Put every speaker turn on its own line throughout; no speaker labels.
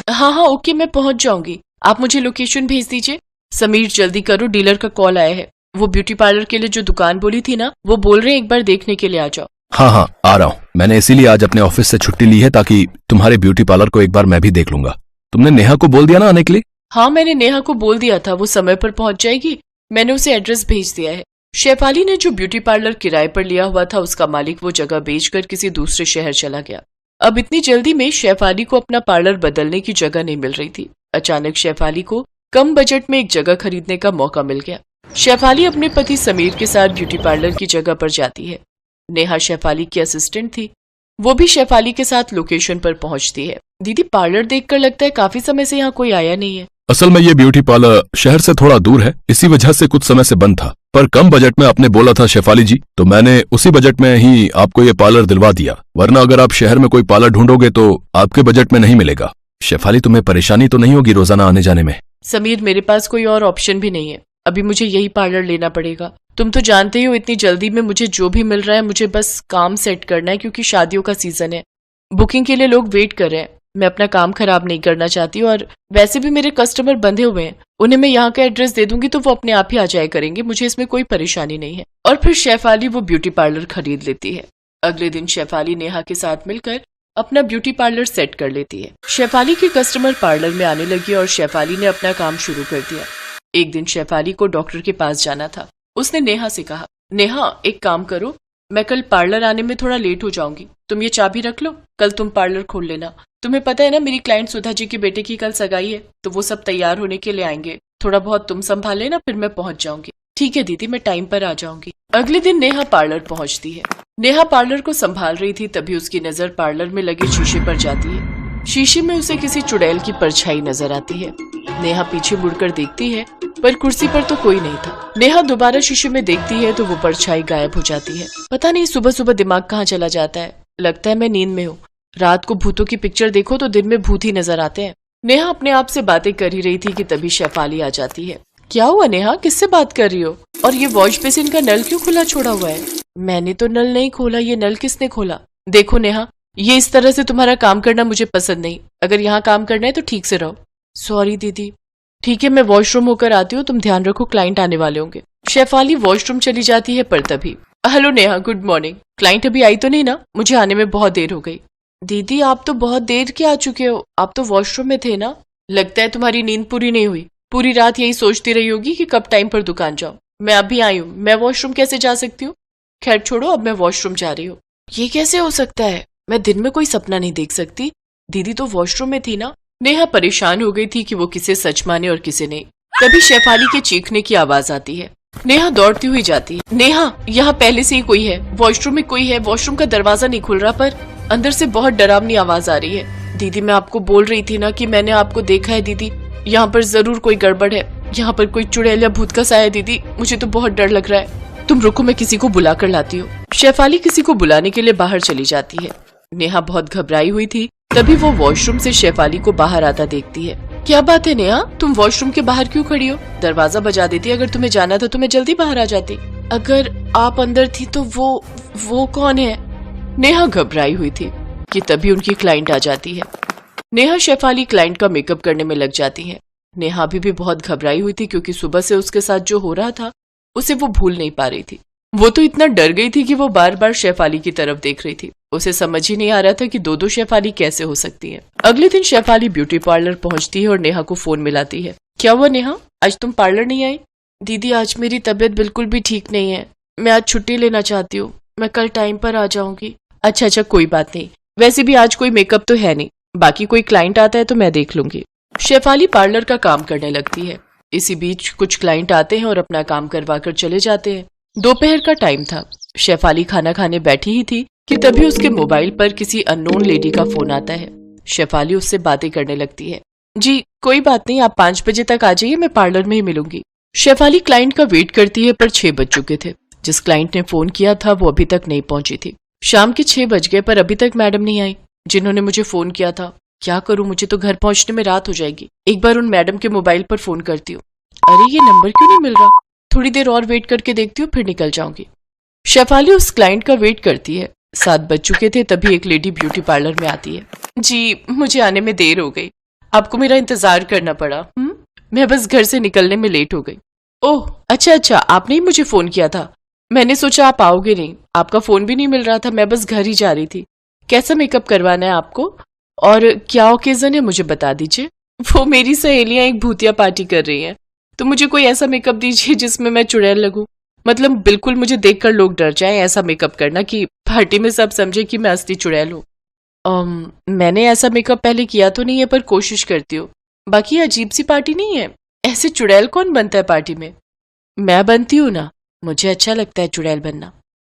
हाँ हाँ ओके, मैं पहुंच जाऊंगी, आप मुझे लोकेशन भेज दीजिए। समीर जल्दी करो, डीलर का कॉल आया है। वो ब्यूटी पार्लर के लिए जो दुकान बोली थी ना, वो बोल रहे हैं एक बार देखने के लिए आ जाओ।
हाँ हाँ आ रहा हूँ। मैंने इसीलिए आज अपने ऑफिस से छुट्टी ली है ताकि तुम्हारे ब्यूटी पार्लर को एक बार मैं भी देख लूंगा। तुमने नेहा को बोल दिया ना आने के लिए?
हाँ मैंने नेहा को बोल दिया था, वो समय पर पहुंच जाएगी। मैंने उसे एड्रेस भेज दिया है। शेफाली ने जो ब्यूटी पार्लर किराए पर लिया हुआ था, उसका मालिक वो जगह बेचकर किसी दूसरे शहर चला गया। अब इतनी जल्दी में शेफाली को अपना पार्लर बदलने की जगह नहीं मिल रही थी। अचानक शेफाली को कम बजट में एक जगह खरीदने का मौका मिल गया। शेफाली अपने पति समीर के साथ ब्यूटी पार्लर की जगह पर जाती है। नेहा शेफाली की असिस्टेंट थी, वो भी शेफाली के साथ लोकेशन पर पहुंचती है। दीदी पार्लर देखकर लगता है काफी समय से यहाँ कोई आया नहीं है।
असल में ये ब्यूटी पार्लर शहर से थोड़ा दूर है, इसी वजह से कुछ समय से बंद था, पर कम बजट में आपने बोला था शेफाली जी, तो मैंने उसी बजट में ही आपको ये पार्लर दिलवा दिया। वरना अगर आप शहर में कोई पार्लर ढूंढोगे तो आपके बजट में नहीं मिलेगा। शेफाली तुम्हें परेशानी तो नहीं होगी रोजाना आने जाने में?
समीर मेरे पास कोई और ऑप्शन भी नहीं है, अभी मुझे यही पार्लर लेना पड़ेगा। तुम तो जानते ही हो इतनी जल्दी में मुझे जो भी मिल रहा है, मुझे बस काम सेट करना है, क्योंकि शादियों का सीजन है, बुकिंग के लिए लोग वेट कर रहे हैं। मैं अपना काम खराब नहीं करना चाहती, और वैसे भी मेरे कस्टमर बंधे हुए हैं, उन्हें मैं यहाँ का एड्रेस दे दूंगी तो वो अपने आप ही आ जाया करेंगे, मुझे इसमें कोई परेशानी नहीं है। और फिर शेफाली वो ब्यूटी पार्लर खरीद लेती है। अगले दिन शेफाली नेहा के साथ मिलकर अपना ब्यूटी पार्लर सेट कर लेती है। शेफाली के कस्टमर पार्लर में आने लगे और शेफाली ने अपना काम शुरू कर दिया। एक दिन शेफाली को डॉक्टर के पास जाना था। उसने नेहा से कहा, नेहा एक काम करो, मैं कल पार्लर आने में थोड़ा लेट हो जाऊंगी, तुम ये चाबी रख लो, कल तुम पार्लर खोल लेना। तुम्हें पता है ना मेरी क्लाइंट सुधा जी के बेटे की कल सगाई है, तो वो सब तैयार होने के लिए आएंगे, थोड़ा बहुत तुम संभाल लेना, फिर मैं पहुंच जाऊंगी। ठीक है दीदी, मैं टाइम पर आ जाऊंगी। अगले दिन नेहा पार्लर पहुंचती है। नेहा पार्लर को संभाल रही थी, तभी उसकी नजर पार्लर में लगे शीशे पर जाती है। शीशे में उसे किसी चुड़ैल की परछाई नजर आती है। नेहा पीछे मुड़कर देखती है, पर कुर्सी पर तो कोई नहीं था। नेहा दोबारा शीशे में देखती है तो वो परछाई गायब हो जाती है। पता नहीं सुबह सुबह दिमाग कहाँ चला जाता है, लगता है मैं नींद में हूँ। रात को भूतों की पिक्चर देखो तो दिन में भूत ही नजर आते हैं। नेहा अपने आप से बातें कर ही रही थी कि तभी शेफाली आ जाती है। क्या हुआ नेहा, किससे बात कर रही हो? और ये वॉश बेसिन का नल क्यों खुला छोड़ा हुआ है? मैंने तो नल नहीं खोला, ये नल किसने खोला? देखो नेहा, ये इस तरह से तुम्हारा काम करना मुझे पसंद नहीं। अगर यहाँ काम करना है तो ठीक से रहो। सॉरी दीदी। ठीक है, मैं वॉशरूम होकर आती हूँ, तुम ध्यान रखो, क्लाइंट आने वाले होंगे। शेफाली वॉशरूम चली जाती है, पर तभी hello Neha, good morning. Client अभी आई तो नहीं ना? मुझे आने में बहुत देर हो गई। दीदी आप तो बहुत देर के आ चुके हो, आप तो वॉशरूम में थे ना? लगता है तुम्हारी नींद पूरी नहीं हुई, पूरी रात यही सोचती रही होगी कि कब टाइम पर दुकान जाओ। मैं अभी आई हूँ, मैं वॉशरूम कैसे जा सकती हूँ? खैर छोड़ो, अब मैं वॉशरूम जा रही हूँ। ये कैसे हो सकता है? मैं दिन में कोई सपना नहीं देख सकती, दीदी तो वॉशरूम में थी ना। नेहा परेशान हो गई थी कि वो किसे सच माने और किसे नहीं। तभी शेफाली के चीखने की आवाज आती है। नेहा दौड़ती हुई जाती है। नेहा, यहाँ पहले से ही कोई है, वॉशरूम में कोई है, वॉशरूम का दरवाजा नहीं खुल रहा, पर अंदर से बहुत डरावनी आवाज आ रही है। दीदी मैं आपको बोल रही थी ना कि मैंने आपको देखा है दीदी, यहाँ पर जरूर कोई गड़बड़ है, यहाँ पर कोई चुड़ैल या भूत का साया है दीदी, मुझे तो बहुत डर लग रहा है। तुम रुको, मैं किसी को बुला कर लाती हूँ। शेफाली किसी को बुलाने के लिए बाहर चली जाती है। नेहा बहुत घबराई हुई थी, तभी वो वॉशरूम से शेफाली को बाहर आता देखती है। क्या बात है नेहा, तुम वॉशरूम के बाहर क्यों खड़ी हो? दरवाजा बजा देती, अगर तुम्हें जाना था तो मैं जल्दी बाहर आ जाती। अगर आप अंदर थी तो वो कौन है? नेहा घबराई हुई थी कि तभी उनकी क्लाइंट आ जाती है। नेहा शेफाली क्लाइंट का मेकअप करने में लग जाती है। नेहा अभी भी बहुत घबराई हुई थी, क्योंकि सुबह से उसके साथ जो हो रहा था उसे वो भूल नहीं पा रही थी। वो तो इतना डर गई थी कि वो बार बार शेफाली की तरफ देख रही थी। उसे समझ ही नहीं आ रहा था कि दो शेफाली कैसे हो सकती है। अगले दिन शेफाली ब्यूटी पार्लर पहुंचती है और नेहा को फोन मिलाती है। क्या हुआ नेहा, आज तुम पार्लर नहीं आई? दीदी आज मेरी तबीयत बिल्कुल भी ठीक नहीं है, मैं आज छुट्टी लेना चाहती हूँ, मैं कल टाइम पर आ जाऊंगी। अच्छा कोई बात नहीं, वैसे भी आज कोई मेकअप तो है नहीं, बाकी कोई क्लाइंट आता है तो मैं देख लूंगी। शेफाली पार्लर का काम करने लगती है। इसी बीच कुछ क्लाइंट आते हैं और अपना काम करवा कर चले जाते हैं। दोपहर का टाइम था। शेफाली खाना खाने बैठी ही थी कि तभी उसके मोबाइल पर किसी अननोन लेडी का फोन आता है। शेफाली उससे बातें करने लगती है। जी कोई बात नहीं, आप 5 बजे तक आ जाइए, मैं पार्लर में ही मिलूंगी। शेफाली क्लाइंट का वेट करती है, पर 6 बज चुके थे। जिस क्लाइंट ने फोन किया था वो अभी तक नहीं पहुंची थी। शाम के 6 बज गए, पर अभी तक मैडम नहीं आई जिन्होंने मुझे फोन किया था। क्या करूं, मुझे तो घर पहुंचने में रात हो जाएगी। एक बार उन मैडम के मोबाइल पर फोन करती हूँ। अरे ये नंबर क्यों नहीं मिल रहा, थोड़ी देर और वेट करके देखती हूँ, फिर निकल जाऊंगी। शेफाली उस क्लाइंट का वेट करती है। 7 बज चुके थे, तभी एक लेडी ब्यूटी पार्लर में आती है। जी मुझे आने में देर हो गई, आपको मेरा इंतजार करना पड़ा। मैं बस घर से निकलने में लेट हो गई। ओह अच्छा, आपने ही मुझे फोन किया था। मैंने सोचा आप आओगे नहीं, आपका फोन भी नहीं मिल रहा था, मैं बस घर ही जा रही थी। कैसा मेकअप करवाना है आपको और क्या ओकेजन है मुझे बता दीजिए। वो मेरी सहेलियां एक भूतिया पार्टी कर रही हैं, तो मुझे कोई ऐसा मेकअप दीजिए जिसमें मैं चुड़ैल लगूं। मतलब बिल्कुल मुझे देखकर लोग डर जाएं, ऐसा मेकअप करना कि पार्टी में सब समझे कि मैं असली चुड़ैल हूँ। मैंने ऐसा मेकअप पहले किया तो नहीं है, पर कोशिश करती हूँ। बाकी अजीब सी पार्टी नहीं है, ऐसे चुड़ैल कौन बनता है पार्टी में? मैं बनती हूँ ना, मुझे अच्छा लगता है चुड़ैल बनना।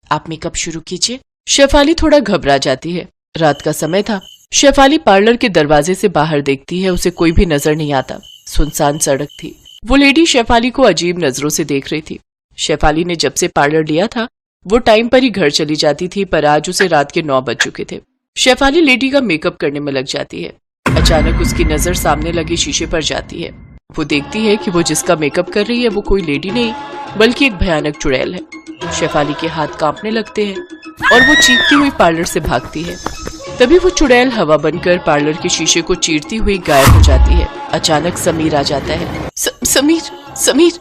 आप मेकअप शुरू कीजिए। शेफाली थोड़ा घबरा जाती है। रात का समय था। शेफाली पार्लर के दरवाजे से बाहर देखती है, उसे कोई भी नजर नहीं आता। सुनसान सड़क थी। वो लेडी शेफाली को अजीब नजरों से देख रही थी। शेफाली ने जब से पार्लर लिया था वो टाइम पर ही घर चली जाती थी, पर आज उसे रात के 9 बज चुके थे। शेफाली लेडी का मेकअप करने में लग जाती है। अचानक उसकी नजर सामने लगे शीशे पर जाती है। वो देखती है कि वो जिसका मेकअप कर रही है वो कोई लेडी नहीं बल्कि एक भयानक चुड़ैल है। शेफाली के हाथ कांपने लगते हैं और वो चीखती हुई पार्लर से भागती है। तभी वो चुड़ैल हवा बनकर पार्लर के शीशे को चीरती हुई गायब हो जाती है। अचानक समीर आ जाता है। समीर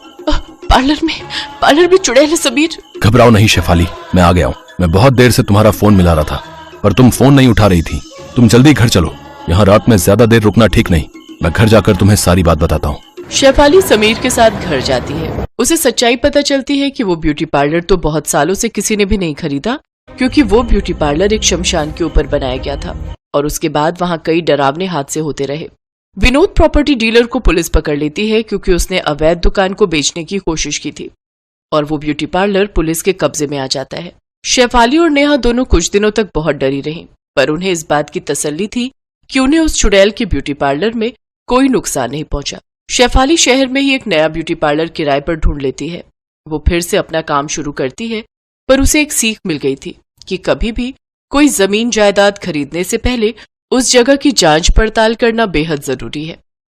पार्लर में चुड़ैल है। समीर,
घबराओ नहीं शेफाली, मैं आ गया हूँ। मैं बहुत देर से तुम्हारा फोन मिला रहा था पर तुम फोन नहीं उठा रही थी। तुम जल्दी घर चलो, यहाँ रात में ज्यादा देर रुकना ठीक नहीं। मैं घर जाकर तुम्हें सारी बात बताता हूँ।
शेफाली समीर के साथ घर जाती है। उसे सच्चाई पता चलती है कि वो ब्यूटी पार्लर तो बहुत सालों से किसी ने भी नहीं खरीदा, क्योंकि वो ब्यूटी पार्लर एक शमशान के ऊपर बनाया गया था और उसके बाद वहाँ कई डरावने हादसे होते रहे। विनोद प्रॉपर्टी डीलर को पुलिस पकड़ लेती है क्योंकि उसने अवैध दुकान को बेचने की कोशिश की थी और वो ब्यूटी पार्लर पुलिस के कब्जे में आ जाता है। शेफाली और नेहा दोनों कुछ दिनों तक बहुत डरी रहीं, पर उन्हें इस बात की तसल्ली थी कि उन्हें उस चुड़ैल के ब्यूटी पार्लर में कोई नुकसान नहीं पहुंचा। शेफाली शहर में ही एक नया ब्यूटी पार्लर किराए पर ढूंढ लेती है। वो फिर से अपना काम शुरू करती है, पर उसे एक सीख मिल गई थी कि कभी भी कोई जमीन जायदाद खरीदने से पहले उस जगह की जांच पड़ताल करना बेहद जरूरी है।